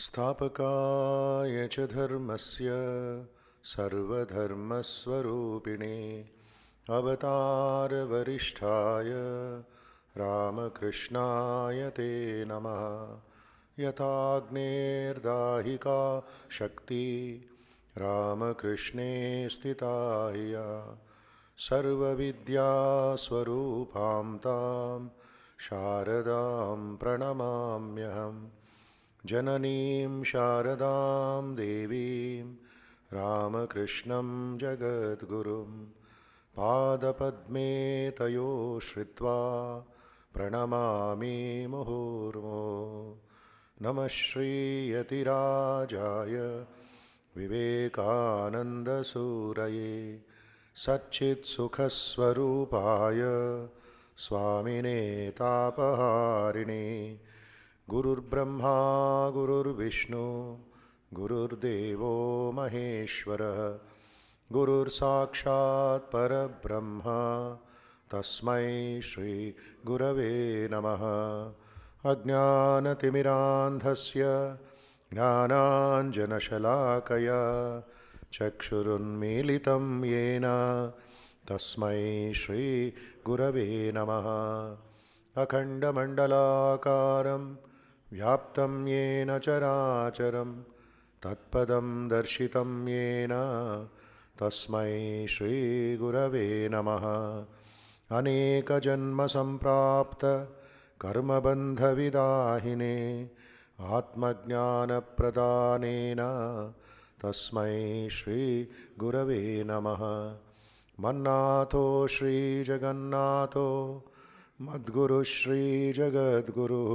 स्थापकाय च धर्मस्य सर्वधर्मस्वरूपिणे अवतारवरिष्ठाय रामकृष्णाय ते नमः। यथाग्नेर्दाहिका शक्ति रामकृष्णे स्थिता ह्य सर्वविद्यास्वरूपां तां शारदां प्रणमाम्यहम्। जननीं शारदां देवीं रामकृष्णं जगद्गुरुं पादपद्मे तयो श्रित्वा प्रणमामि मुहुर्मुहुः। नमः श्रीयतिराजाय विवेकानन्दसूरये सच्चित्सुखस्वरूपाय स्वामिने तापहारिणे गुरुर्ब्रह्मा गुरुर्विष्णु गुरुर्देवो महेश्वरः गुरुर्साक्षात् परब्रह्म तस्मै श्री गुरवे नमः। अज्ञानतिमिरान्धस्य ज्ञानाञ्जनशलाकया चक्षुरुन्मीलितं येन तस्मै श्री गुरवे नमः। अखण्डमण्डलाकारं व्याप्तं येन चराचरं तत्पदं दर्शितं येन तस्मै श्रीगुरवे नमः। अनेकजन्मसम्प्राप्त कर्मबन्धविदाहिने आत्मज्ञानप्रदानेन तस्मै श्रीगुरवे नमः। मन्नाथो श्रीजगन्नाथो मद्गुरुः श्रीजगद्गुरुः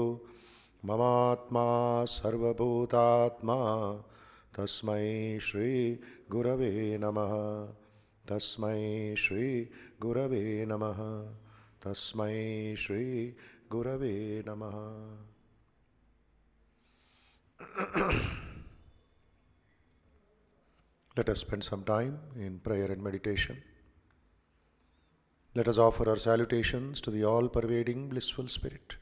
ममात्मा सर्वभूतात्मा तस्मै श्रीगुरवे नमः। तस्मै श्रीगुरवे नमः। तस्मै श्रीगुरवे नमः। Let us spend some time in prayer and meditation. Let us offer our salutations to the all-pervading blissful spirit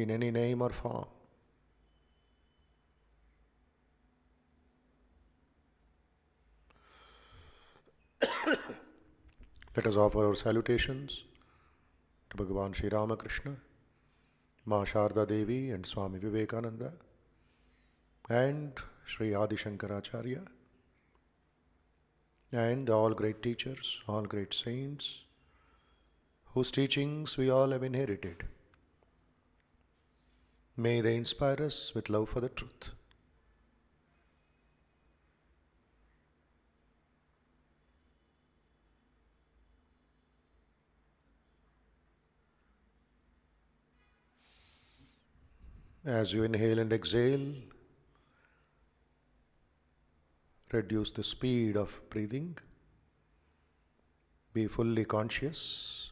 in any name or form. Let us offer our salutations to Bhagavan Sri Ramakrishna, Ma Sharda Devi and Swami Vivekananda, and Sri Adi Shankaracharya, and all great teachers, all great saints, whose teachings we all have inherited. May they inspire us with love for the truth. As you inhale and exhale, reduce the speed of breathing. Be fully conscious,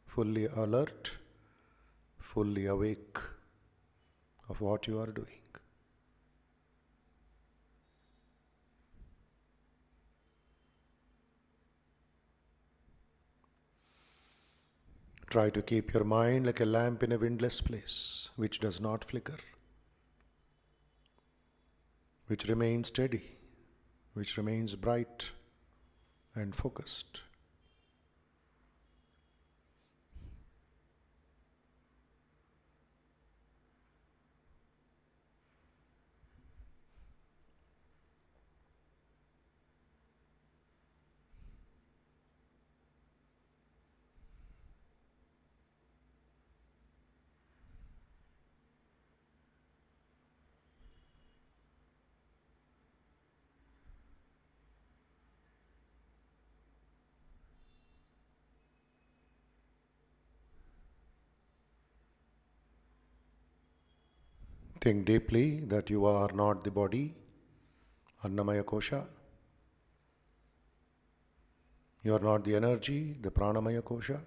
fully alert, fully awake of what you are doing. Try to keep your mind like a lamp in a windless place, which does not flicker, which remains steady, which remains bright and focused. Think deeply that you are not the body, Annamaya Kosha. You are not the energy, the Pranamaya Kosha.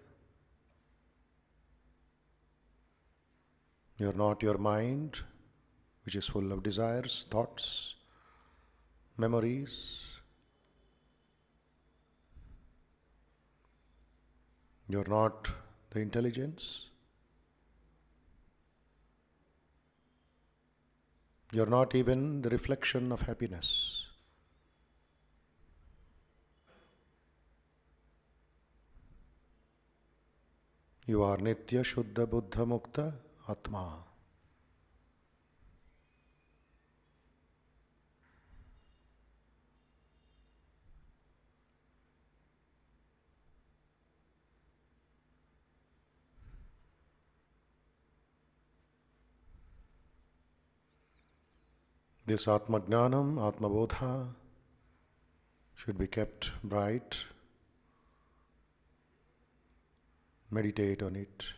You are not your mind, which is full of desires, thoughts, memories. You are not the intelligence. You're not even the reflection of happiness. You are Nitya Shuddha Buddha Mukta Atma. This Atma Jnanam, Atma Bodha should be kept bright. Meditate on it.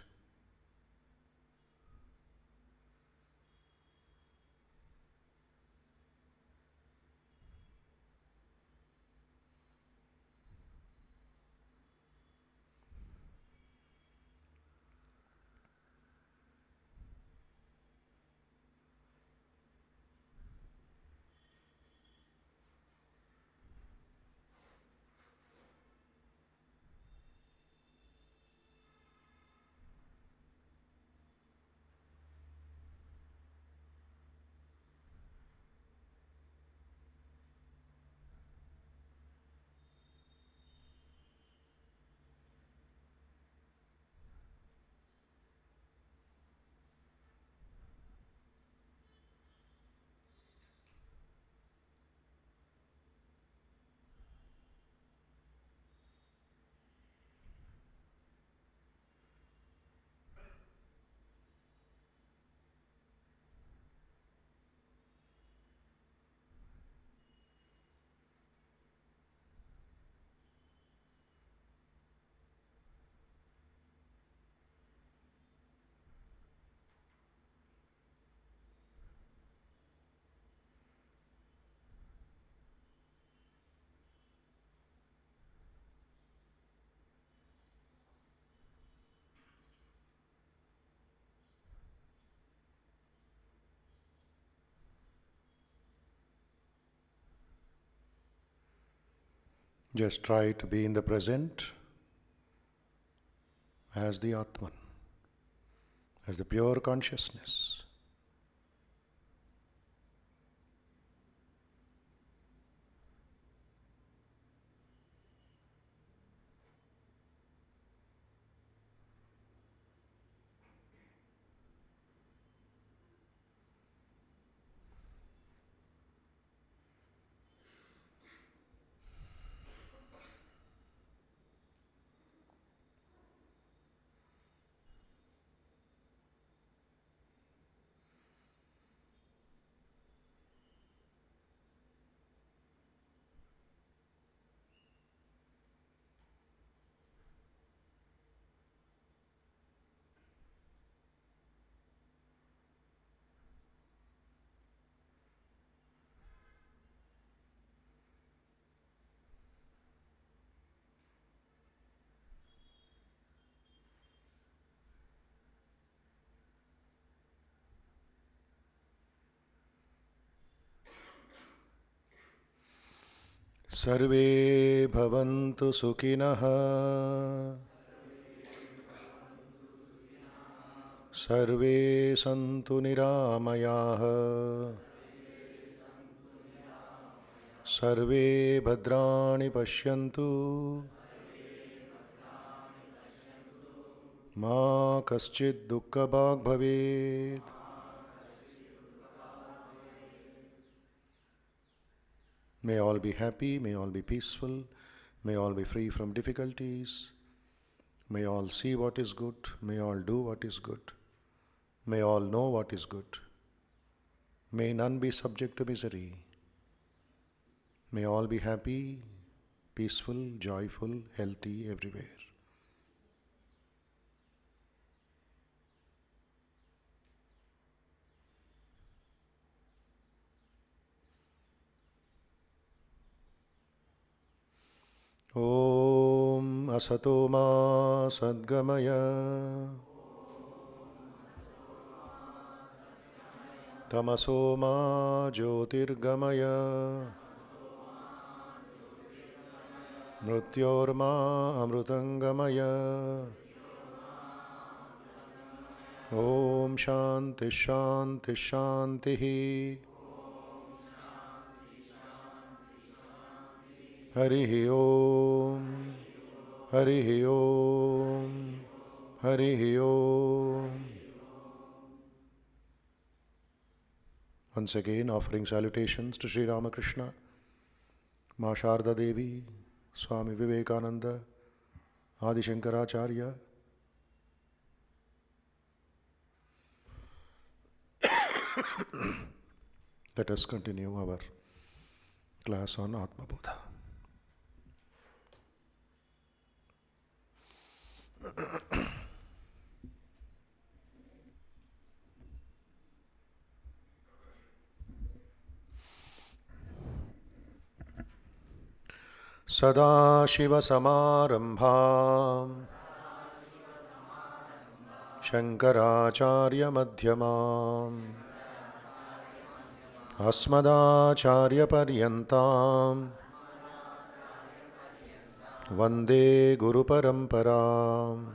Just try to be in the present as the Atman, as the pure consciousness. सर्वे भवन्तु सुखिनः सर्वे सन्तु निरामयाः सर्वे भद्राणि पश्यन्तु मा कश्चित् दुःखभाग् भवेत्. May all be happy, may all be peaceful, may all be free from difficulties, may all see what is good, may all do what is good, may all know what is good, may none be subject to misery, may all be happy, peaceful, joyful, healthy everywhere. Om Asato Ma Sadgamaya Tamaso Ma Jyotirgamaya Mrityorma Amrutangamaya Om Shanti Shanti Shanti. Harihi Om. Harihi Om. Harihi Om. Once again, offering salutations to Sri Ramakrishna, Ma Sharda Devi, Swami Vivekananda, Adi Shankaracharya. Let us continue our class on Atma Bodha. Sadashivasamarambham Shankaracharya Madhyamam Asmadacharya Paryantam Vande Guru Paramparam.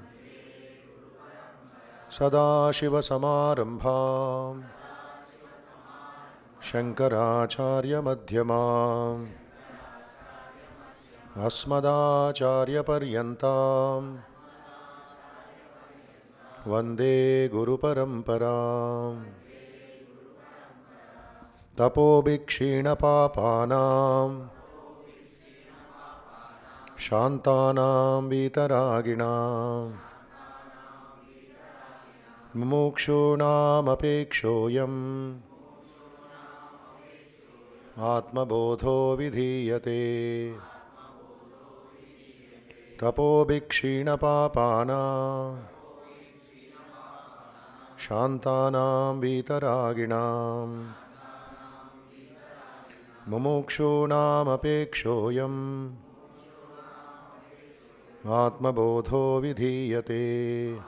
Sadashivasamarambham Shankaracharya Madhyamam Asmadacharya Paryantam Vande Guru Paramparam. Tapobhikshina papanam Shantanam vitaraginam Mumukshunam apekshoyam Atma bodho vidhiyate. Tapobhikshina papana Shantanam vitaraginam Mumukshunam apekshoyam Atma bodho vidhiyate.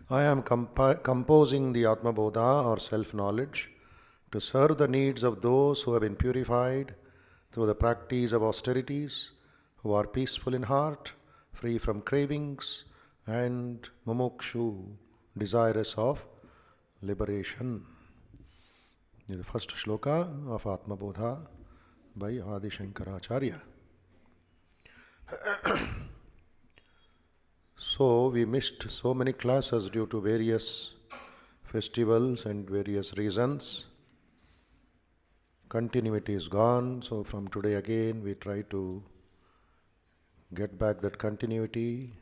I am composing the Atma Bodha or self-knowledge to serve the needs of those who have been purified through the practice of austerities, who are peaceful in heart, free from cravings, and mumukshu, desirous of liberation. This is the first shloka of Atma Bodha by Adi Shankaracharya. So we missed so many classes due to various festivals and various reasons. Continuity is gone, so from today again we try to get back that continuity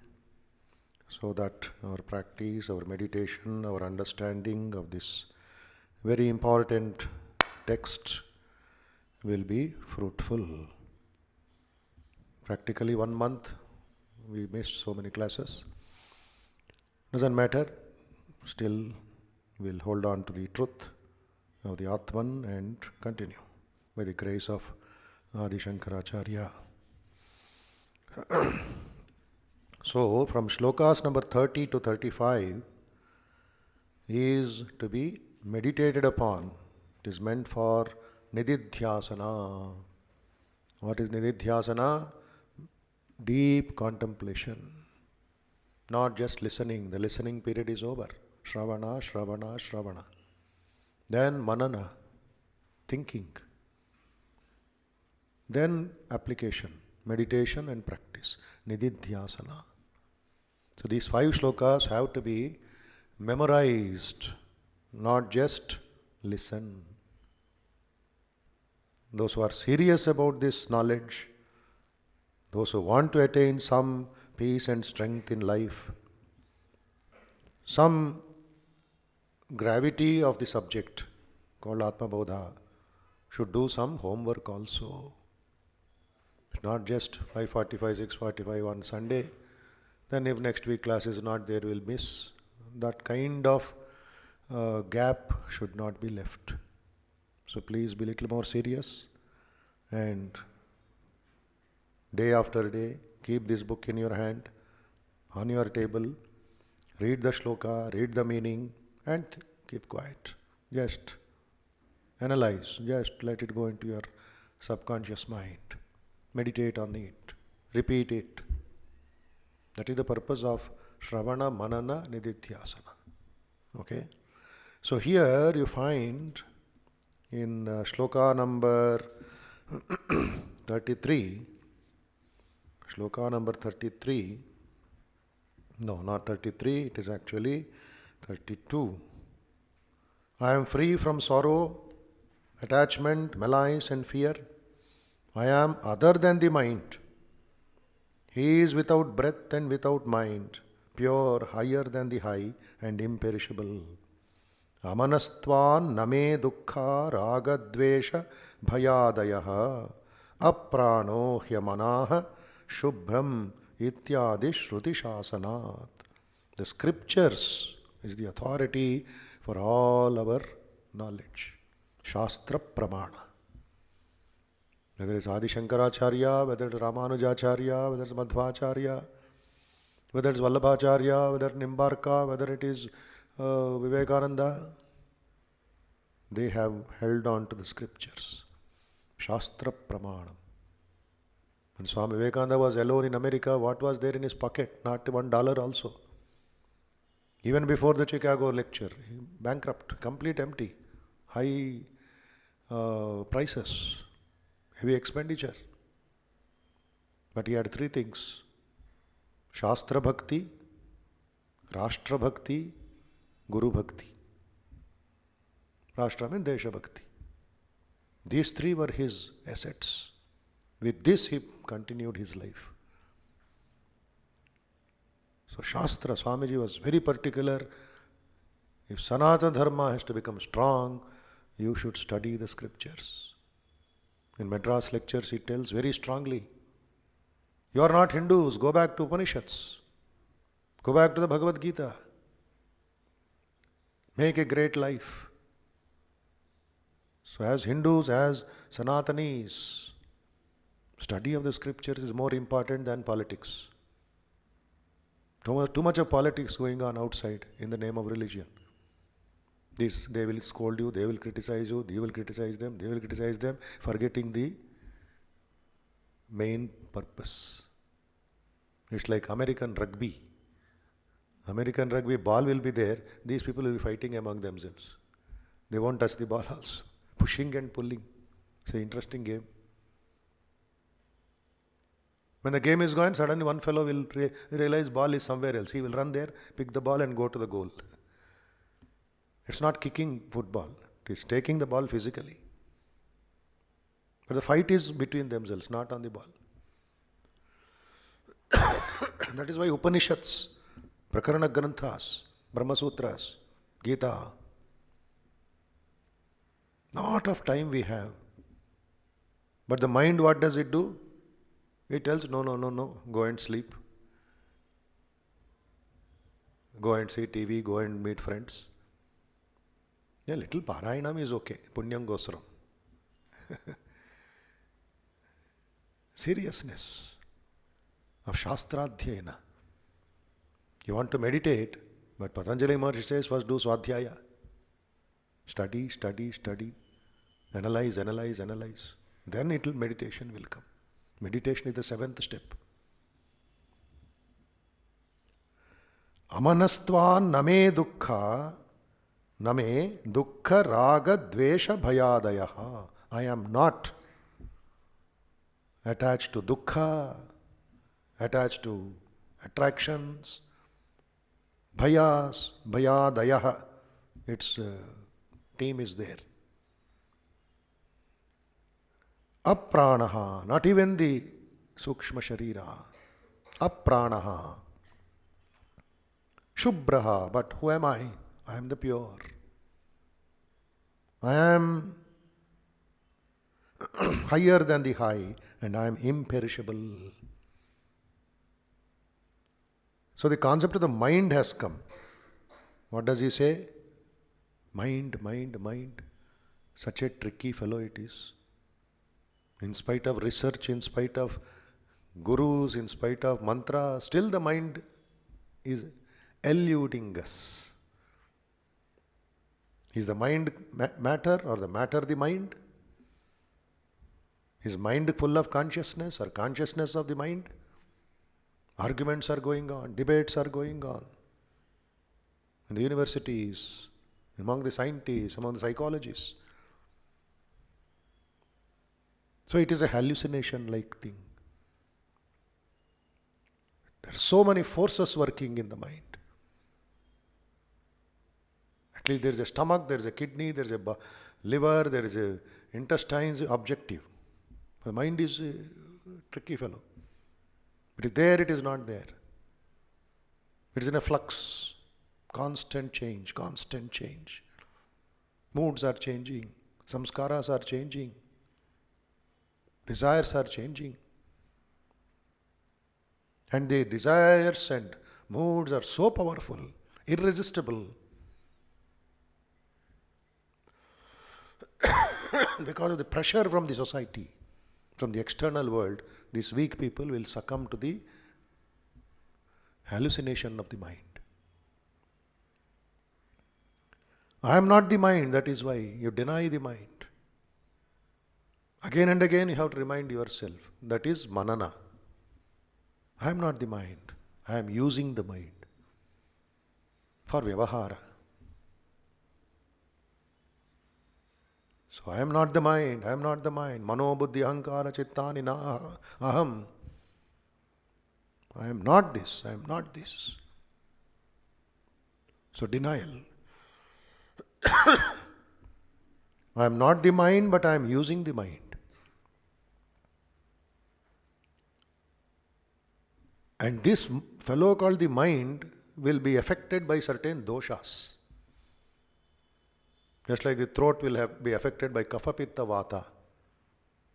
so that our practice, our meditation, our understanding of this very important text will be fruitful. Practically 1 month we missed so many classes. Doesn't matter, still we'll hold on to the truth of the Atman and continue by the grace of Adi Shankaracharya. So from shlokas number 30 to 35 is to be meditated upon. It is meant for nididhyasana. What is nididhyasana? Deep contemplation. Not just listening. The listening period is over. Shravana, Shravana, Shravana. Then manana, thinking. Then application, meditation and practice. Nididhyasana. So these 5 shlokas have to be memorized, not just listen. Those who are serious about this knowledge, those who want to attain some peace and strength in life, some gravity of the subject called Atma Bodha, should do some homework also. Not just 5:45, 6:45 on Sunday. Then if next week class is not there, we'll miss. That kind of gap should not be left. So please be a little more serious and day after day keep this book in your hand, on your table, read the shloka, read the meaning and keep quiet. Just analyze, just let it go into your subconscious mind. Meditate on it, repeat it. That is the purpose of Shravana Manana Nididhyasana. Okay? So here you find in shloka number 33, shloka number 33, no, not 33, it is actually 32. I am free from sorrow, attachment, malice and fear. I am other than the mind. He is without breath and without mind, pure, higher than the high and imperishable. Amanastvan name dukkha ragadvesha bhayadayaha aprano hyamanaha shubhram ityadi shruti shasanat. The scriptures is the authority for all our knowledge. Shastra pramana. Whether it's Adi Shankaracharya, whether it's Ramanujacharya, whether it's Madhvacharya, whether it's Vallabhacharya, whether it's Nimbarka, whether it is Vivekananda, they have held on to the scriptures. Shastra Pramanam. When Swami Vivekananda was alone in America, what was there in his pocket? Not $1 also. Even before the Chicago lecture, bankrupt, complete empty, high prices, heavy expenditure. But he had three things: Shastra Bhakti, Rashtra Bhakti, Guru Bhakti. Rashtra means Desha Bhakti. These three were his assets. With this he continued his life. So Shastra, Swamiji was very particular. If Sanatana Dharma has to become strong, you should study the scriptures. In Madras lectures he tells very strongly, you are not Hindus, go back to Upanishads. Go back to the Bhagavad Gita. Make a great life. So as Hindus, as Sanatanis, study of the scriptures is more important than politics. Too much of politics going on outside in the name of religion. They will scold you, they will criticize you, you will criticize them, they will criticize them, forgetting the main purpose. It's like American rugby. American rugby, ball will be there, these people will be fighting among themselves. They won't touch the ball also. Pushing and pulling. It's an interesting game. When the game is going, suddenly one fellow will realize ball is somewhere else. He will run there, pick the ball and go to the goal. It's not kicking football. It is taking the ball physically. But the fight is between themselves, not on the ball. That is why Upanishads, Prakarana Granthas, Brahma Sutras, Gita, lot of time we have. But the mind, what does it do? It tells, no, go and sleep. Go and see TV, go and meet friends. Yeah, little Parayanam is okay. Punyam Gosram. Seriousness of Shastradhyayana. You want to meditate, but Patanjali Maharshi says first do Swadhyaya. Study. Analyze. Then meditation will come. Meditation is the seventh step. Amanastvan name dukkha raga dvesha bhayadayaha. I am not attached to dukkha, attached to attractions, bhayadayaha. Its team is there. Apranaha, not even the sukshma sharira. Apranaha. Shubhraha, but who am I? I am the pure. I am higher than the high and I am imperishable. So the concept of the mind has come. What does he say? Mind. Such a tricky fellow it is. In spite of research, in spite of gurus, in spite of mantra, still the mind is eluding us. Is the mind matter or the matter the mind? Is mind full of consciousness or consciousness of the mind? Arguments are going on, debates are going on in the universities, among the scientists, among the psychologists. So it is a hallucination-like thing. There are so many forces working in the mind. At least there is a stomach, there is a kidney, there is a liver, there is a intestines, objective. The mind is a tricky fellow. It is there, it is not there. It is in a flux. Constant change, constant change. Moods are changing. Samskaras are changing. Desires are changing. And the desires and moods are so powerful, irresistible. Because of the pressure from the society, from the external world, these weak people will succumb to the hallucination of the mind. I am not the mind, that is why you deny the mind. Again and again you have to remind yourself, that is manana. I am not the mind, I am using the mind for vyavahara. So I am not the mind, I am not the mind. Mano buddhi ahankara chittani na aham. I am not this, I am not this. So denial. I am not the mind, but I am using the mind. And this fellow called the mind will be affected by certain doshas. Just like the throat will be affected by kapha pitta vata.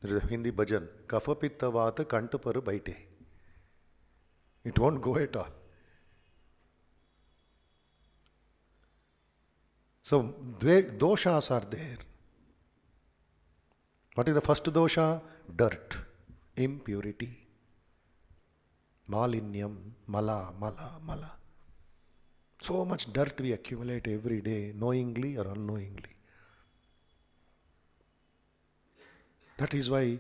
There is a Hindi bhajan. Kapha pitta vata kanta par baite. It won't go at all. So doshas are there. What is the first dosha? Dirt, impurity. Malinyam, mala, mala, mala. So much dirt we accumulate every day, knowingly or unknowingly. That is why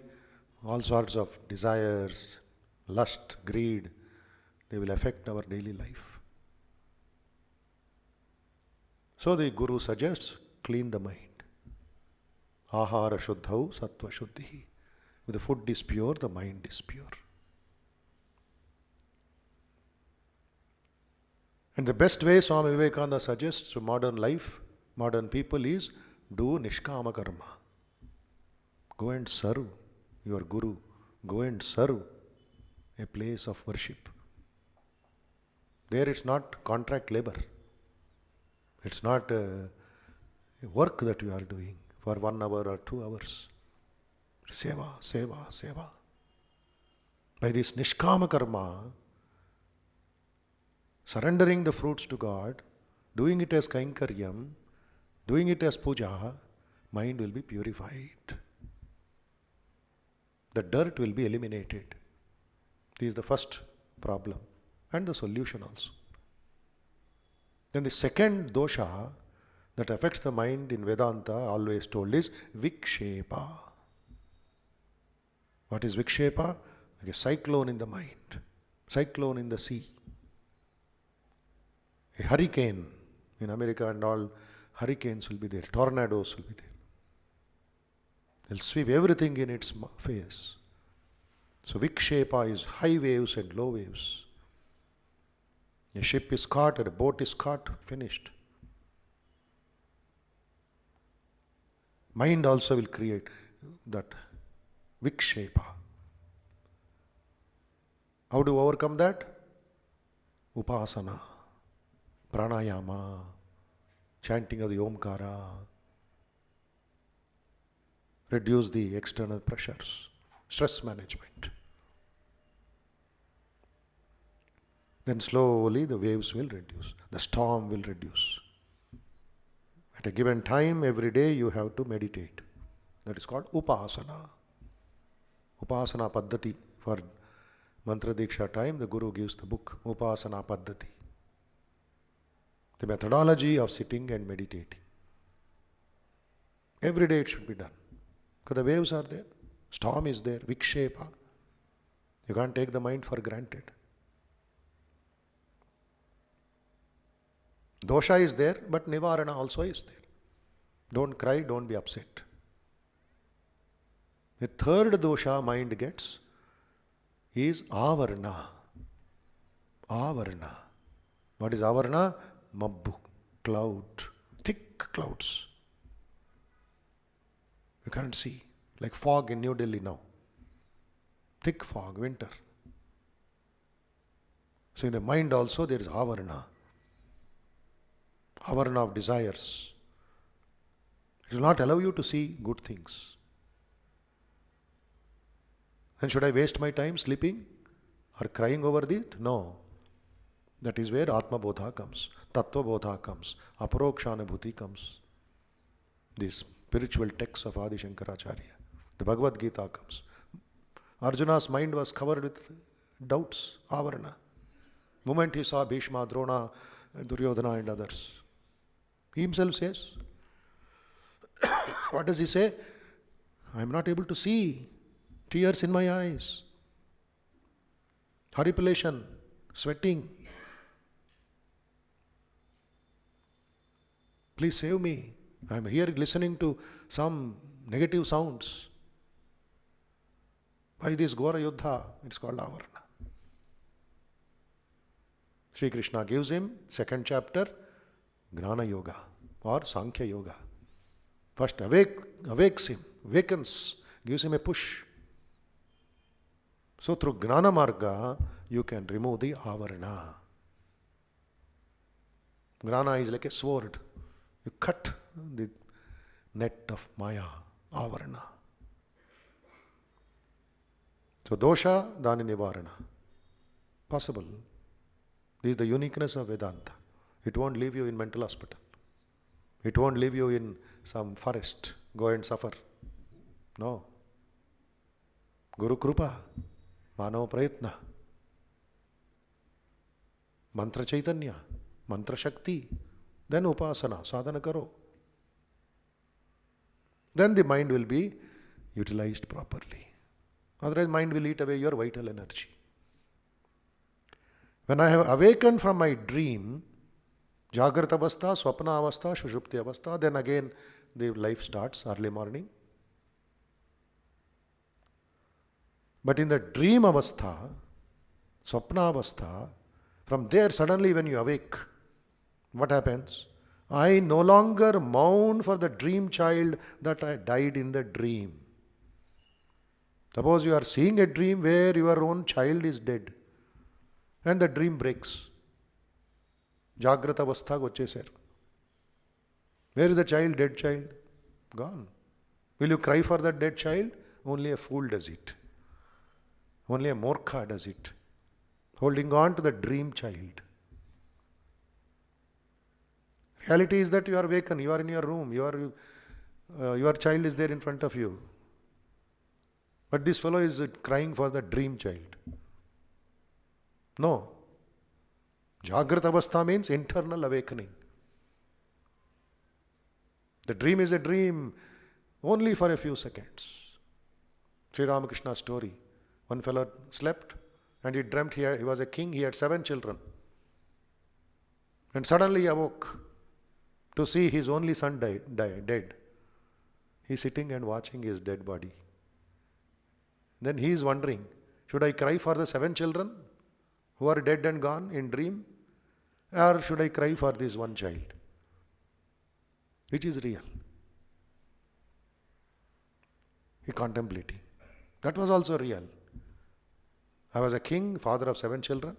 all sorts of desires, lust, greed, they will affect our daily life. So the Guru suggests, clean the mind. Ahara shuddhau sattva shuddhi. If the food is pure, the mind is pure. And the best way Swami Vivekananda suggests to modern life, modern people is do nishkama karma. Go and serve your Guru. Go and serve a place of worship. There it's not contract labor. It's not a work that you are doing for 1 hour or 2 hours. Seva, seva, seva. By this nishkama karma, surrendering the fruits to God, doing it as kainkaryam, doing it as puja, mind will be purified. The dirt will be eliminated. This is the first problem and the solution also. Then the second dosha that affects the mind in Vedanta, always told, is vikshepa. What is vikshepa? Like a cyclone in the mind, cyclone in the sea. A hurricane in America and all, hurricanes will be there, tornadoes will be there. They'll sweep everything in its face. So vikshepa is high waves and low waves. A ship is caught or a boat is caught, finished. Mind also will create that vikshepa. How do you overcome that? Upasana, pranayama, chanting of the Omkara, reduce the external pressures, stress management. Then slowly the waves will reduce, the storm will reduce. At a given time, every day you have to meditate. That is called upasana. Upasana paddhati. For mantra diksha time, the Guru gives the book, Upasana paddhati. The methodology of sitting and meditating. Every day it should be done. Because the waves are there, storm is there, vikshepa. You can't take the mind for granted. Dosha is there, but Nivarana also is there. Don't cry, don't be upset. The third dosha mind gets is avarna. Avarna. What is avarna? Mabbu, cloud, thick clouds. You can't see. Like fog in New Delhi now. Thick fog, winter. So in the mind also there is avarna. Avarna of desires. It will not allow you to see good things. And should I waste my time sleeping or crying over it? No. That is where Atma Bodha comes. Tattva Bodha comes. Aparokshanabhuti comes. These spiritual texts of Adi Shankaracharya. The Bhagavad Gita comes. Arjuna's mind was covered with doubts, avarana. Moment he saw Bhishma, Drona, Duryodhana and others. He himself says, what does he say? I am not able to see. Tears in my eyes. Horripilation, sweating. Please save me. I am here listening to some negative sounds. Why this Ghora Yuddha? It's called Avarna. Sri Krishna gives him, second chapter, Gnana Yoga or Sankhya Yoga. First awakes him, wakens, gives him a push. So through Gnana Marga, you can remove the Avarana. Gnana is like a sword. You cut the net of Maya, Avarana. So dosha, dani nivarana. Possible. This is the uniqueness of Vedanta. It won't leave you in mental hospital. It won't leave you in some forest. Go and suffer. No. Guru Krupa, Manav Prayatna, Mantra Chaitanya, Mantra Shakti, then Upasana, Sadhana Karo. Then the mind will be utilized properly. Otherwise, mind will eat away your vital energy. When I have awakened from my dream, Jagrata Avastha, Swapna Avastha, Shushupti Avastha, then again the life starts early morning. But in the dream Avastha, Swapna Avastha, from there suddenly when you awake, what happens? I no longer mourn for the dream child that I died in the dream. Suppose you are seeing a dream where your own child is dead and the dream breaks. Jagrata Avastha gochesaru. Where is the child, dead child? Gone. Will you cry for that dead child? Only a fool does it. Only a morkha does it. Holding on to the dream child. Reality is that you are awakened, you are in your room, your child is there in front of you. But this fellow is crying for the dream child. No. Jagrata Avastha means internal awakening. The dream is a dream only for a few seconds. Sri Ramakrishna's story. One fellow slept and he dreamt he was a king, he had 7 children. And suddenly he awoke to see his only son dead. He is sitting and watching his dead body. Then he is wondering, should I cry for the 7 children who are dead and gone in dream? Or should I cry for this one child? Which is real? He contemplating. That was also real. I was a king, father of 7 children.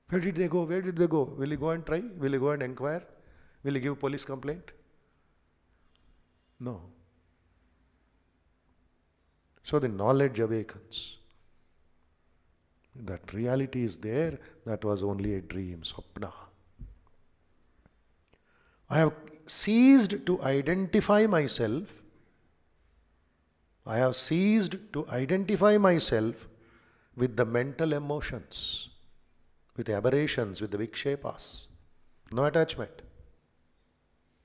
Where did they go? Where did they go? Will he go and try? Will he go and inquire? Will he give police complaint? No. So the knowledge awakens. That reality is there, that was only a dream, swapna. I have ceased to identify myself. I have ceased to identify myself with the mental emotions, with the aberrations, with the vikshepas. No attachment.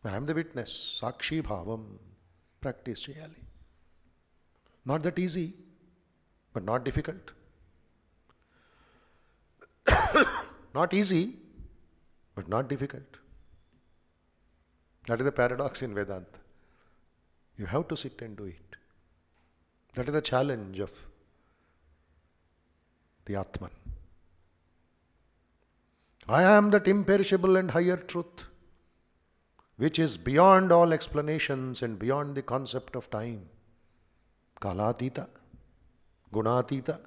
I am the witness, sakshi bhavam, practice really. Not that easy, but not difficult. Not easy, but not difficult. That is the paradox in Vedanta. You have to sit and do it. That is the challenge of the Atman. I am that imperishable and higher truth, which is beyond all explanations and beyond the concept of time. Kalatita, Gunatita.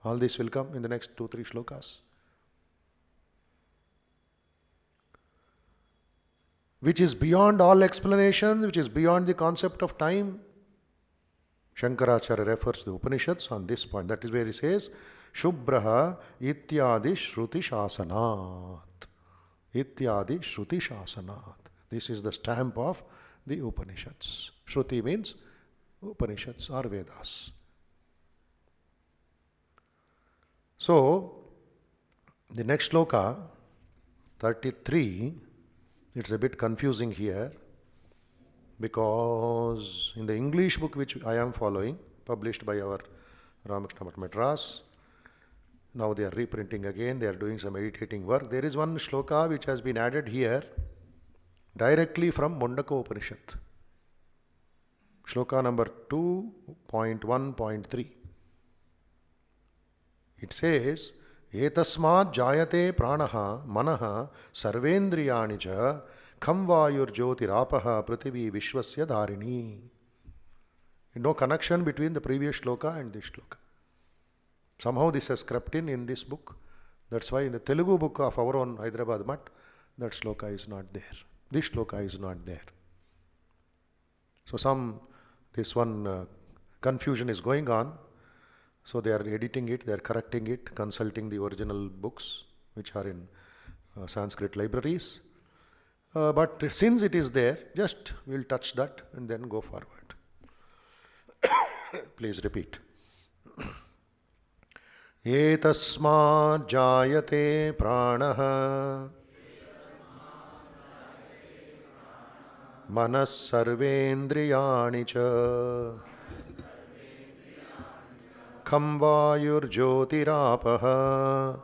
All this will come in the next 2-3 shlokas. Which is beyond all explanations, which is beyond the concept of time. Shankaracharya refers to the Upanishads on this point. That is where he says, Shubhraha ityadi shruti shasanat. Ityadi shruti shasanat. This is the stamp of the Upanishads. Shruti means Upanishads or Vedas. So, the next shloka, 33, it's a bit confusing here because in the English book which I am following, published by our Ramakrishna Madras, now they are reprinting again, they are doing some editating work. There is one shloka which has been added here directly from Mundaka Upanishad. Shloka number 2.1.3. It says, Etasmat jayate pranaha manaha sarvendriyani cha kham vayur jyotirapaha prithivi vishwasya dharini. No connection between the previous shloka and this shloka. Somehow this has crept in this book. That's why in the Telugu book of our own Hyderabad Mutt, that shloka is not there. This shloka is not there. So this one confusion is going on. So they are editing it, they are correcting it, consulting the original books which are in Sanskrit libraries. But since it is there, just we'll touch that and then go forward. Please repeat. Etasmat jayate pranaha manas sarvendriyani cha kham vayur jyotirapaha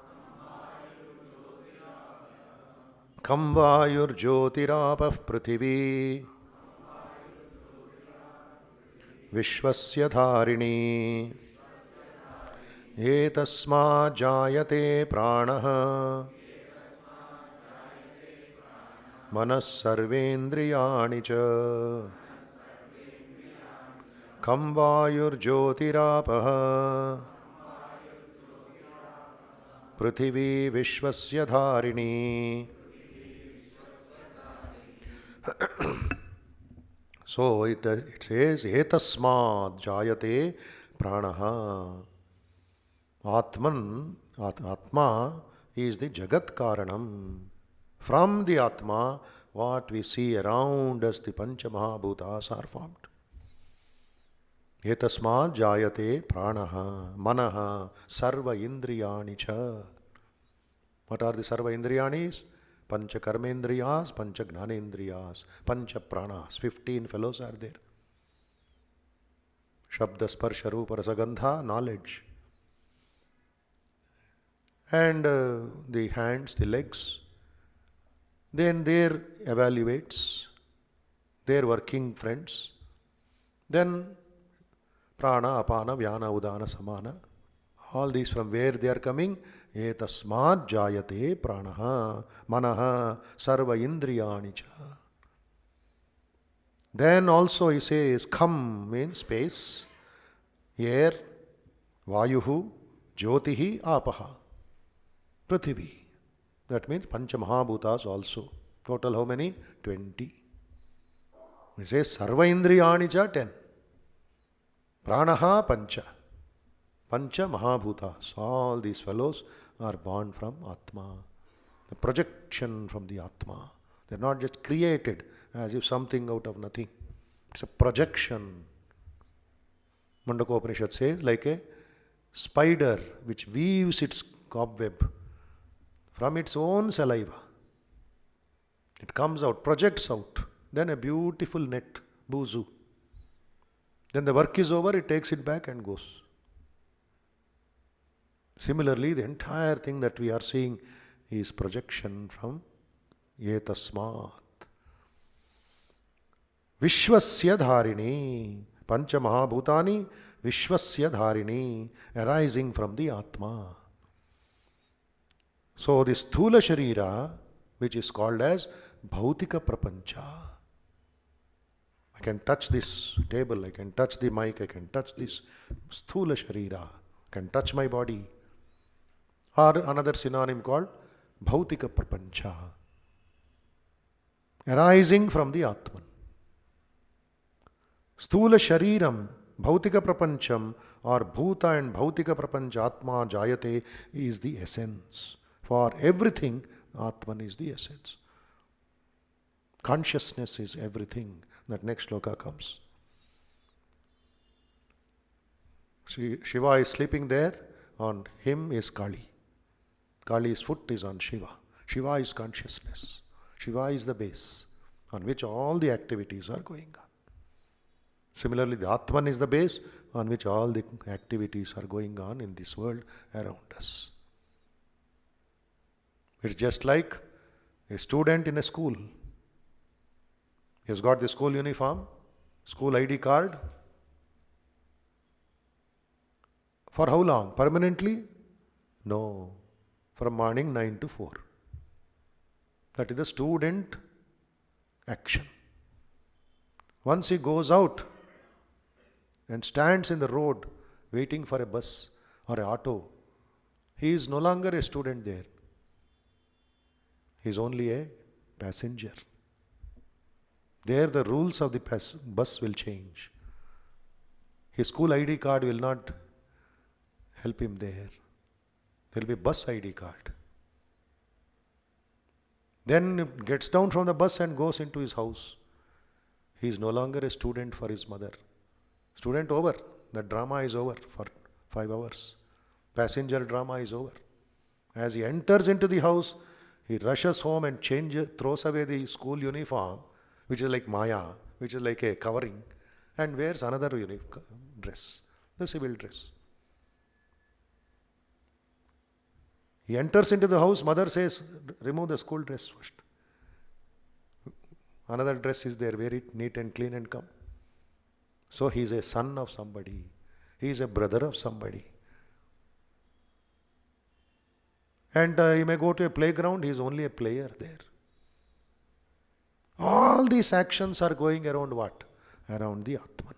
kham vayur jyotirapah prithivi vishwasya dharini etasmat jayate pranaha manas sarvendriyani cha kham vayur jyotirapaha prithivi vishwasya dharini. So it says, Etasmat jayate pranaha. Atman, Atma is the Jagat Karanam. From the Atma, what we see around us, the Pancha Mahabhutas are formed. Etasmat jayate pranaha, manaha, sarva indriyani cha. What are the sarva indriyanis? Pancha karmendriyas, pancha gnanendriyas, pancha pranas. 15 fellows are there. Shabda, sparsha, rupa, rasagandha, knowledge. And the hands, the legs. Then their evaluates, their working friends. Then prana, apana, vyana, udana, samana. All these from where they are coming? Etasmat jayate pranaha, manaha, sarva indriyani cha. Then also he says, kham means space, air, vayuhu, jyotihi, apaha, prithivi. That means Pancha Mahabhutas also. Total how many? 20. He says Sarva Indriyani cha 10. Pranaha Pancha. Pancha Mahabhutas. All these fellows are born from Atma. The projection from the Atma. They are not just created as if something out of nothing. It's a projection. Mundaka Upanishad says like a spider which weaves its cobweb from its own saliva. It comes out, projects out. Then a beautiful net, buzu. Then the work is over, it takes it back and goes. Similarly, the entire thing that we are seeing is projection from Etasmat. Vishwasya dharini. Pancha Mahabhutani Vishwasya dharini, arising from the Atma. So this Sthula Sharira, which is called as Bhautika Prapancha. I can touch this table, I can touch the mic, I can touch this Sthula Sharira, I can touch my body. Or another synonym called Bhautika Prapancha, arising from the Atman. Sthula Shariram, Bhautika Prapancham, or Bhuta and Bhautika Prapancha Atma Jayate is the essence. For everything, Atman is the essence. Consciousness is everything. That next sloka comes. Shiva is sleeping there, on him is Kali. Kali's foot is on Shiva. Shiva is consciousness. Shiva is the base on which all the activities are going on. Similarly, the Atman is the base on which all the activities are going on in this world around us. It's just like a student in a school. He has got the school uniform, school ID card. For how long? Permanently? No. From morning 9 to 4. That is the student action. Once he goes out and stands in the road waiting for a bus or an auto, he is no longer a student there. He is only a passenger. There the rules of the bus will change. His school ID card will not help him there. There will be bus ID card. Then he gets down from the bus and goes into his house. He is no longer a student for his mother. Student over. The drama is over for 5 hours. Passenger drama is over. As he enters into the house, he rushes home and throws away the school uniform, which is like Maya, which is like a covering, and wears another dress, the civil dress. He enters into the house, mother says, remove the school dress first. Another dress is there, wear it neat and clean and come. So he is a son of somebody. He is a brother of somebody. And he may go to a playground, he is only a player there. All these actions are going around what? Around the Atman.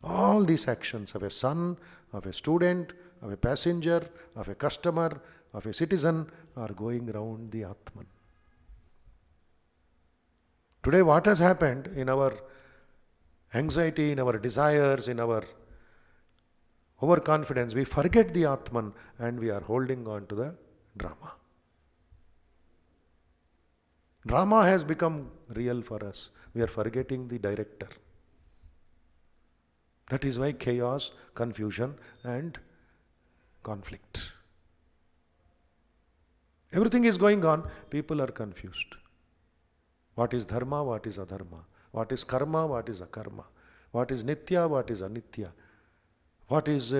All these actions of a son, of a student, of a passenger, of a customer, of a citizen are going around the Atman. Today what has happened in our anxiety, in our desires, in our overconfidence, we forget the Atman and we are holding on to the drama. Drama has become real for us. We are forgetting the director. That is why chaos, confusion and conflict. Everything is going on, people are confused. What is dharma, what is adharma? What is karma, what is akarma? What is nitya, what is anitya? What is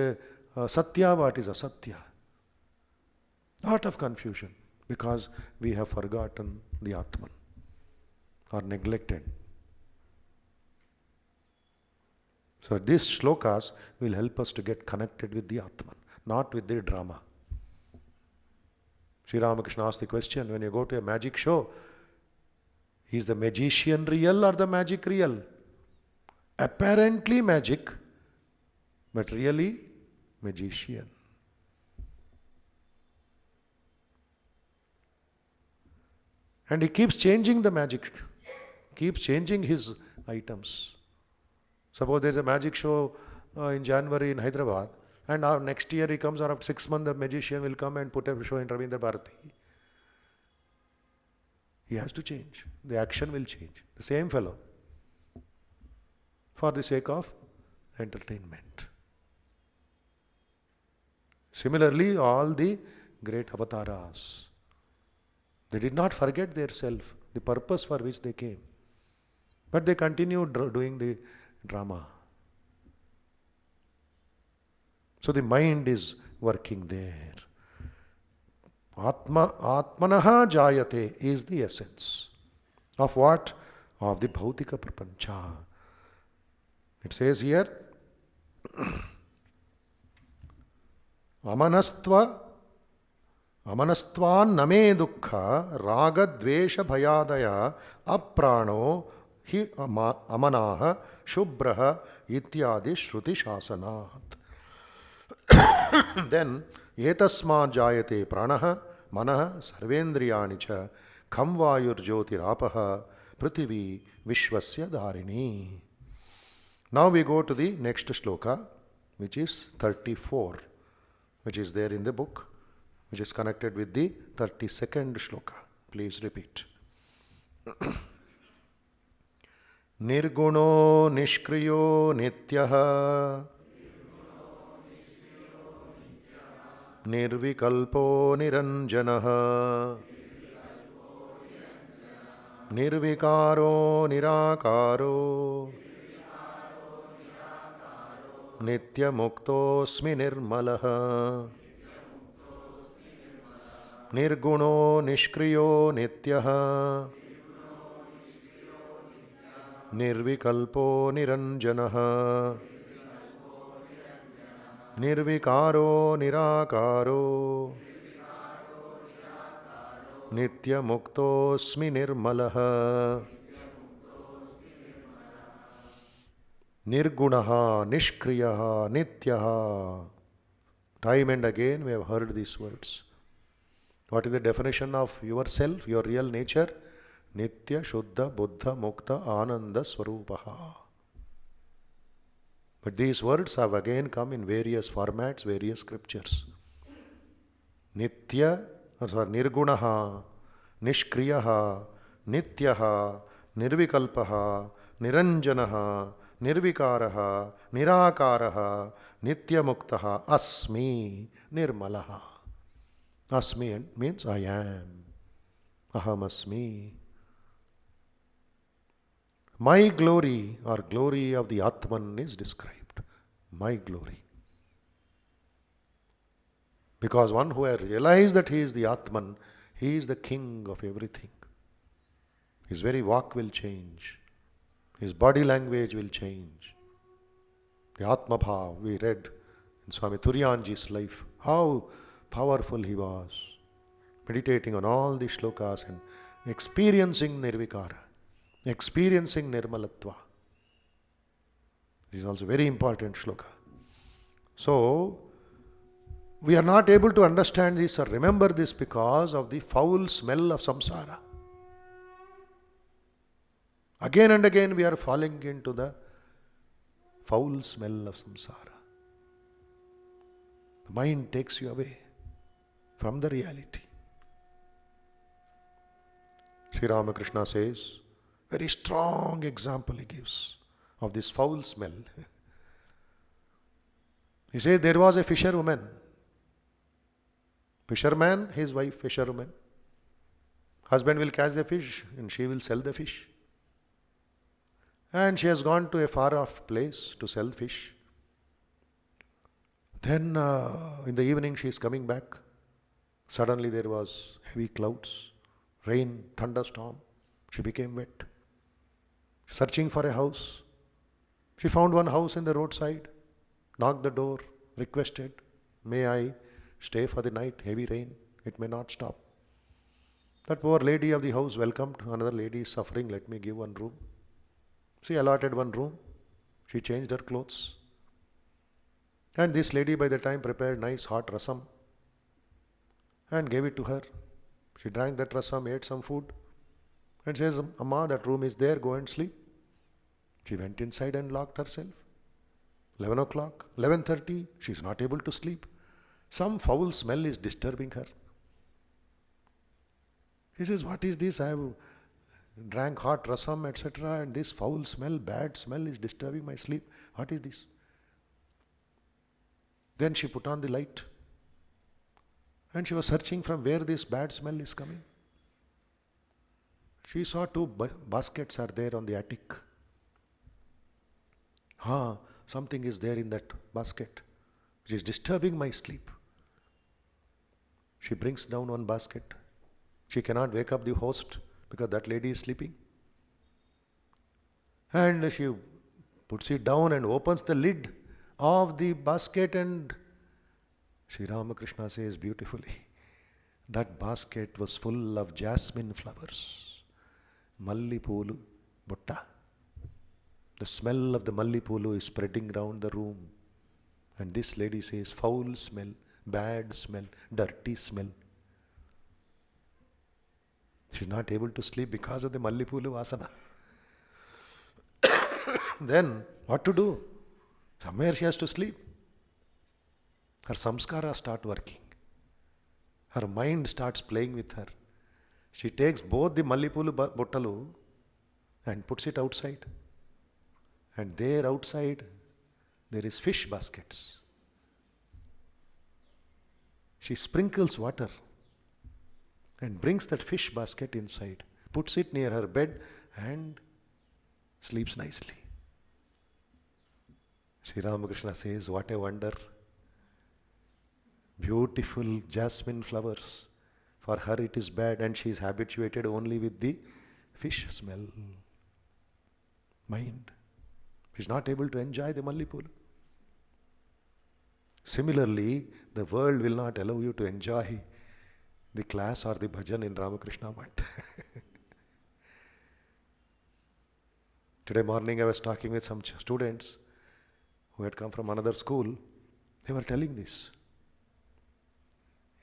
satya, what is asatya? Lot of confusion because we have forgotten the Atman or neglected. So these shlokas will help us to get connected with the Atman, not with the drama. Sri Ramakrishna asked the question, when you go to a magic show, is the magician real or the magic real? Apparently magic, but really magician. And he keeps changing the magic, keeps changing his items. Suppose there's a magic show in January in Hyderabad, and next year he comes, or after 6 months the magician will come and put a show in Ravindra Bharati. He has to change. The action will change. The same fellow. For the sake of entertainment. Similarly, all the great avatars, they did not forget their self, the purpose for which they came. But they continued doing the drama. So the mind is working there. Atmanaha jayate is the essence. Of what? of the Bhautika Prapancha. It says here, Amanastva Amanastvan name dukkha raga dvesha bhayadaya aprano hi amanaha shubbraha ityadi shruti shasanat. Then etasma jayate pranaha manaha sarvendriyani cha kham vayur jyotiraapaha prithvi vishwasya dharini. Now we go to the next shloka, which is 34, which is there in the book, which is connected with the 32nd shloka. Please repeat. Nirguno nishkriyo nityaha nirvikalpo niranjanaha nirvikaro nirakaro nityamuktoऽस्मि nirmalaha Nirguno nishkriyo nityaha Nirvikalpo niranjanaha Nirvikaro nirakaro Nityamuktoऽस्मि nirmalaha Nirgunaha nishkriyaha nityaha. Time and again we have heard these words. What is the definition of yourself, your real nature? Nitya, Shuddha, Buddha, Mukta, Ananda, Swarupaha. But these words have again come in various formats, various scriptures. Nitya, Nirgunaha, Nishkriyaha, Nityaha, Nirvikalpaha, Niranjanaha, Nirvikaraha, Nirakaraha, Nityamuktaha, Asmi, Nirmalaha. Asmi means I am. Aham asmi. My glory or glory of the Atman is described. My glory. Because one who has realized that he is the Atman, he is the king of everything. His very walk will change. His body language will change. The Atma Bhav we read in Swami Turiyanji's life. How powerful he was, meditating on all the shlokas and experiencing nirvikara, experiencing nirmalatva. This is also very important shloka. So, we are not able to understand this or remember this because of the foul smell of samsara. Again and again we are falling into the foul smell of samsara. The mind takes you away from the reality. Sri Ramakrishna says, very strong example he gives of this foul smell. He says there was a fisherwoman. Fisherman, his wife, fisherwoman. Husband will catch the fish and she will sell the fish. And she has gone to a far off place to sell fish. Then in the evening she is coming back. Suddenly there was heavy clouds, rain, thunderstorm. She became wet. Searching for a house. She found one house in the roadside, knocked the door, requested, may I stay for the night, heavy rain, it may not stop. That poor lady of the house welcomed, another lady is suffering, let me give one room. She allotted one room, she changed her clothes. And this lady by the time prepared nice hot rasam and gave it to her. She drank that rasam, ate some food and says, Amma, that room is there, go and sleep. She went inside and locked herself. 11 o'clock, 11:30, she is not able to sleep. Some foul smell is disturbing her. She says, what is this? I have drank hot rasam, etc. and this foul smell, bad smell is disturbing my sleep. What is this? Then she put on the light and she was searching from where this bad smell is coming. She saw two baskets are there on the attic. Something is there in that basket which is disturbing my sleep. She brings down one basket. She cannot wake up the host because that lady is sleeping. And she puts it down and opens the lid of the basket, and Sri Ramakrishna says beautifully, that basket was full of jasmine flowers. Mallipulu Butta. The smell of the Mallipulu is spreading round the room. And this lady says, foul smell, bad smell, dirty smell. She's not able to sleep because of the Mallipulu Vasana. Then, what to do? Somewhere she has to sleep. Her samskara start working. Her mind starts playing with her. She takes both the Mallipulu Bottalu and puts it outside. And there outside, there is fish baskets. She sprinkles water and brings that fish basket inside, puts it near her bed and sleeps nicely. Sri Ramakrishna says, what a wonder. Beautiful jasmine flowers. For her it is bad, and she is habituated only with the fish smell. Mind. She is not able to enjoy the Mallipulu. Similarly, the world will not allow you to enjoy the class or the bhajan in Ramakrishna Math. Today morning I was talking with some students who had come from another school. They were telling this.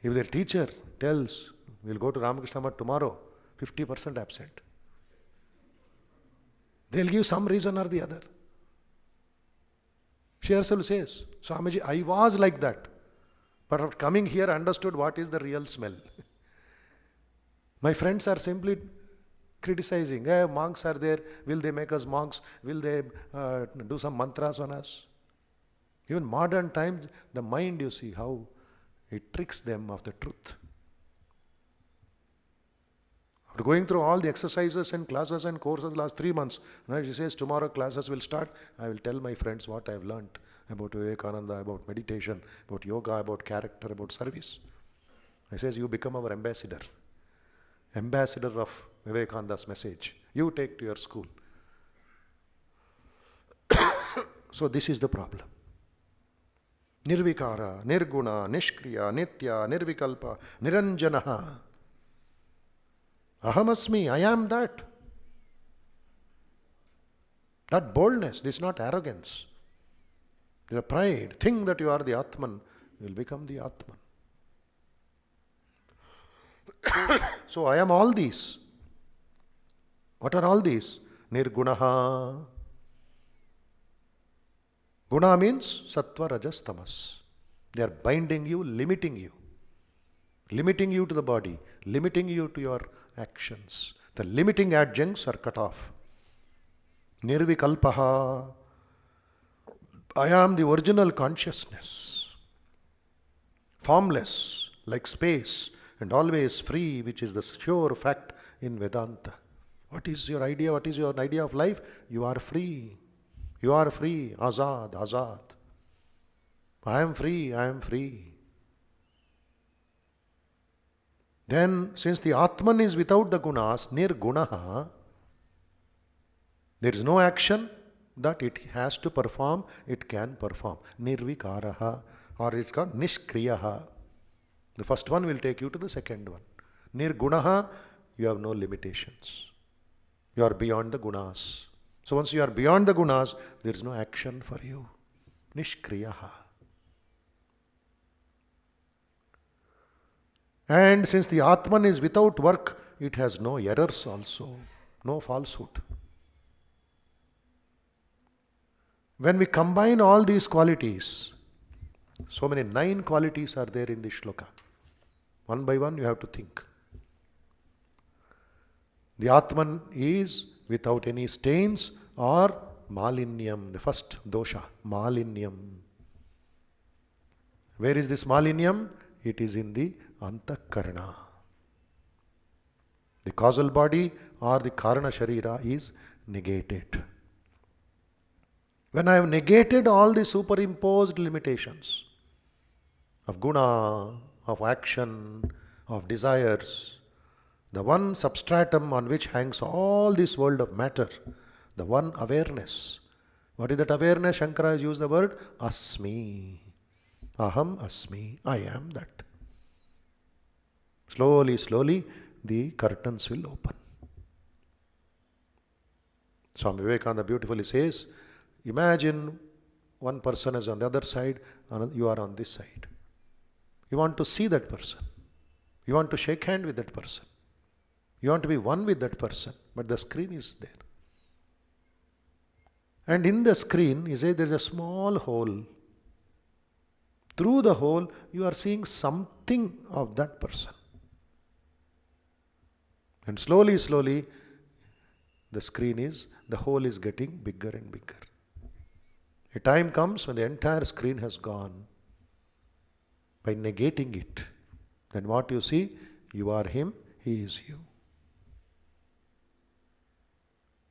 If their teacher tells, we'll go to Ramakrishna Math tomorrow, 50% absent. They'll give some reason or the other. She herself says, Swamiji, I was like that. But after coming here, I understood what is the real smell. My friends are simply criticizing. Hey, monks are there. Will they make us monks? Will they do some mantras on us? Even modern times, the mind, you see how it tricks them of the truth. After going through all the exercises and classes and courses last 3 months, now she says, tomorrow classes will start. I will tell my friends what I have learnt about Vivekananda, about meditation, about yoga, about character, about service. I says, you become our ambassador. Ambassador of Vivekananda's message. You take to your school. So this is the problem. Nirvikara, Nirguna, Nishkriya, Nitya, Nirvikalpa, Niranjanaha. Ahamasmi, I am that. That boldness, this is not arrogance. The pride, think that you are the Atman, you will become the Atman. So I am all these. What are all these? Nirgunaha. Guna means sattva, rajas, tamas. They are binding you, limiting you. Limiting you to the body, limiting you to your actions. The limiting adjuncts are cut off. Nirvikalpaha. I am the original consciousness. Formless, like space, and always free, which is the sure fact in Vedanta. What is your idea? What is your idea of life? You are free. You are free. Azad, azad. I am free, I am free. Then, since the Atman is without the gunas, nirgunaha, there is no action that it has to perform, it can perform. Nirvikaraha, or it's called nishkriyaha. The first one will take you to the second one. Nirgunaha, you have no limitations. You are beyond the gunas. So once you are beyond the gunas, there is no action for you. Nishkriyaha. And since the Atman is without work, it has no errors also, no falsehood. When we combine all these qualities, so many 9 qualities are there in this shloka. One by one you have to think. The Atman is without any stains or malinyam, the first dosha, malinyam. Where is this malinyam? It is in the antakarana. The causal body or the karana sharira is negated. When I have negated all the superimposed limitations of guna, of action, of desires, the one substratum on which hangs all this world of matter, the one awareness. What is that awareness? Shankara has used the word Asmi. Aham Asmi. I am that. Slowly, slowly, the curtains will open. Swami Vivekananda beautifully says, imagine one person is on the other side, and you are on this side. You want to see that person. You want to shake hand with that person. You want to be one with that person, but the screen is there. And in the screen, you say there is a small hole. Through the hole, you are seeing something of that person. And slowly, slowly, the hole is getting bigger and bigger. A time comes when the entire screen has gone. By negating it, then what you see, you are him, he is you.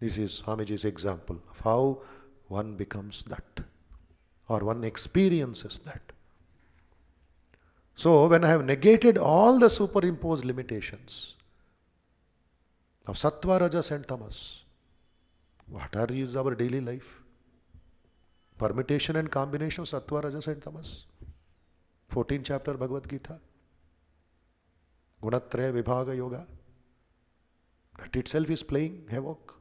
This is Swamiji's example of how one becomes that, or one experiences that. So when I have negated all the superimposed limitations of Sattva, Rajas and Tamas, what is our daily life? Permutation and combination of Sattva, Rajas and Tamas. 14th chapter Bhagavad Gita. Gunatraya Vibhaga Yoga. That itself is playing havoc.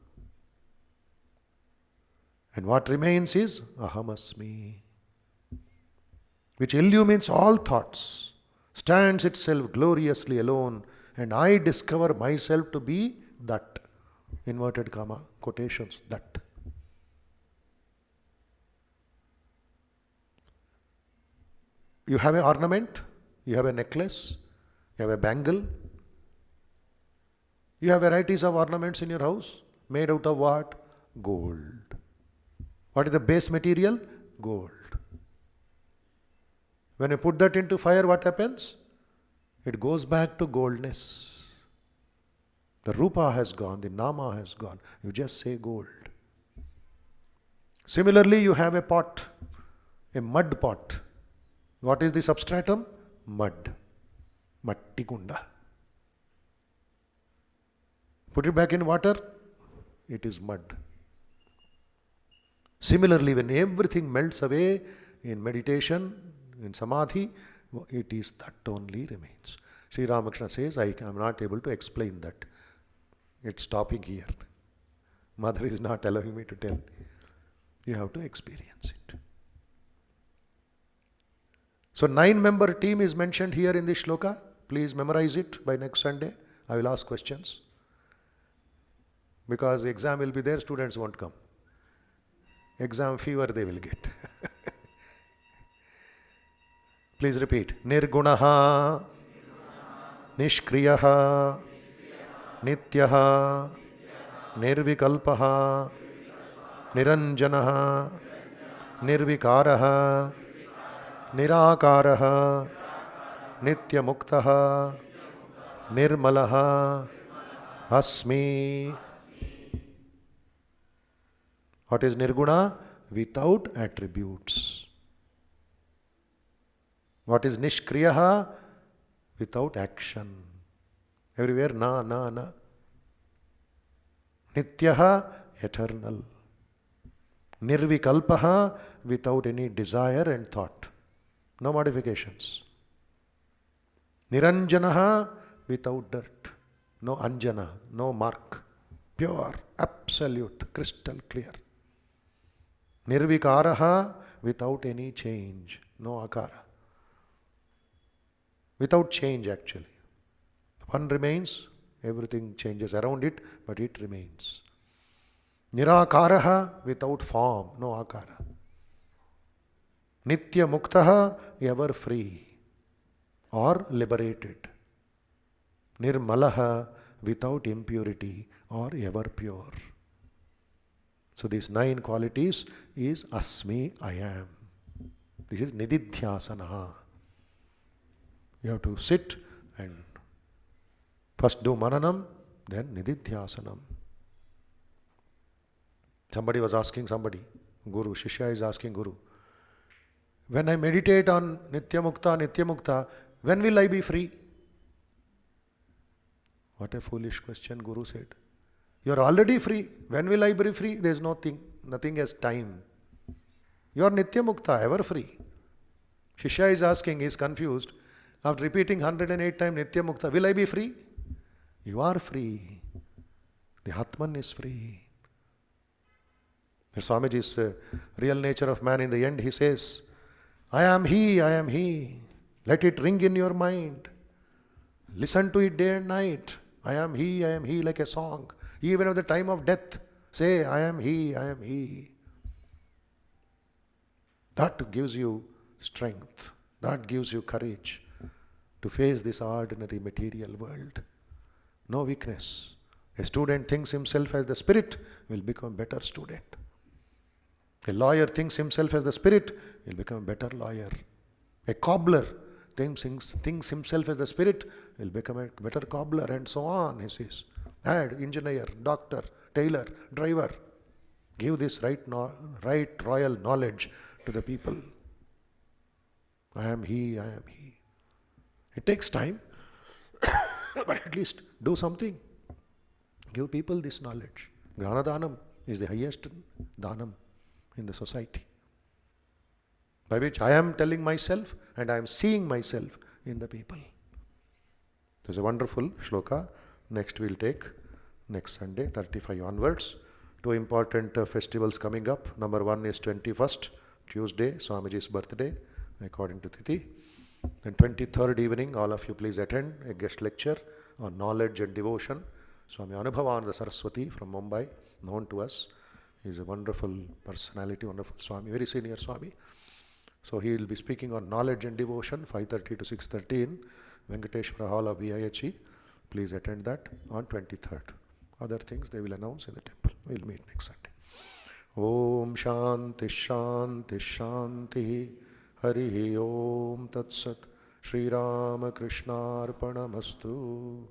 And what remains is Ahamasmi, which illumines all thoughts, stands itself gloriously alone, and I discover myself to be that. Inverted comma, quotations, that. You have an ornament, you have a necklace, you have a bangle, you have varieties of ornaments in your house, made out of what? Gold. What is the base material? Gold. When you put that into fire, what happens? It goes back to goldness. The rupa has gone, the nama has gone. You just say gold. Similarly, you have a pot, a mud pot. What is the substratum? Mud. Matti kunda. Put it back in water, it is mud. Similarly, when everything melts away in meditation, in samadhi, it is that only remains. Sri Ramakrishna says, I am not able to explain that. It's stopping here. Mother is not allowing me to tell. You have to experience it. So 9-member team is mentioned here in this shloka. Please memorize it by next Sunday. I will ask questions. Because the exam will be there, students won't come. Exam fever they will get. Please repeat. Nirgunaha, Nishkriyaha, Nityaha, Nirvikalpaha, Niranjanaha, Nirvikaraha, Nirakaraha, Nityamuktaha, Nirmalaha, Asmi. What is Nirguna? Without attributes. What is Nishkriyaha? Without action. Everywhere na, na, na. Nityaha, eternal. Nirvikalpaha, without any desire and thought. No modifications. Niranjanaha, without dirt. No anjana, no mark. Pure, absolute, crystal clear. Nirvikaraha, without any change. No akara. Without change actually. One remains, everything changes around it, but it remains. Nirakaraha, without form, no akara. Nitya muktaha, ever free or liberated. Nirmalaha, without impurity or ever pure. So these 9 qualities is Asmi, I am. This is Nididhyasana. You have to sit and first do Mananam, then Nididhyasanam. Somebody was asking somebody, Guru, Shishya is asking Guru, when I meditate on Nityamukta, when will I be free? What a foolish question, Guru said. You are already free. When will I be free? There is nothing as time. You are Nitya Mukta, ever free. Shishya is asking, he is confused. After repeating 108 times Nitya Mukta, will I be free? You are free. The Atman is free. Swamiji's real nature of man, in the end, he says, I am he, I am he. Let it ring in your mind. Listen to it day and night. I am he, like a song. Even at the time of death, say, I am he, I am he. That gives you strength. That gives you courage to face this ordinary material world. No weakness. A student thinks himself as the spirit, will become a better student. A lawyer thinks himself as the spirit, will become a better lawyer. A cobbler thinks himself as the spirit, will become a better cobbler, and so on, he says. Add engineer, doctor, tailor, driver. Give this right royal knowledge to the people. I am he, I am he. It takes time, but at least do something. Give people this knowledge. Jnanadanam is the highest dhanam in the society, by which I am telling myself and I am seeing myself in the people. There's a wonderful shloka. Next we'll take next Sunday, 35 onwards. Two important festivals coming up. Number one is 21st, Tuesday, Swamiji's birthday, according to Tithi. Then 23rd evening, all of you please attend a guest lecture on knowledge and devotion. Swami Anubhavananda Saraswati from Mumbai, known to us. He is a wonderful personality, wonderful Swami, very senior Swami. So he will be speaking on knowledge and devotion, 5:30 to 6:30 in Venkateshwara Hall of VIHE. Please attend that on 23rd. Other things they will announce in the temple. We will meet next Sunday. Om Shanti Shanti Shanti Hari Om Tat Sat Shri Ramakrishna Arpanamastu.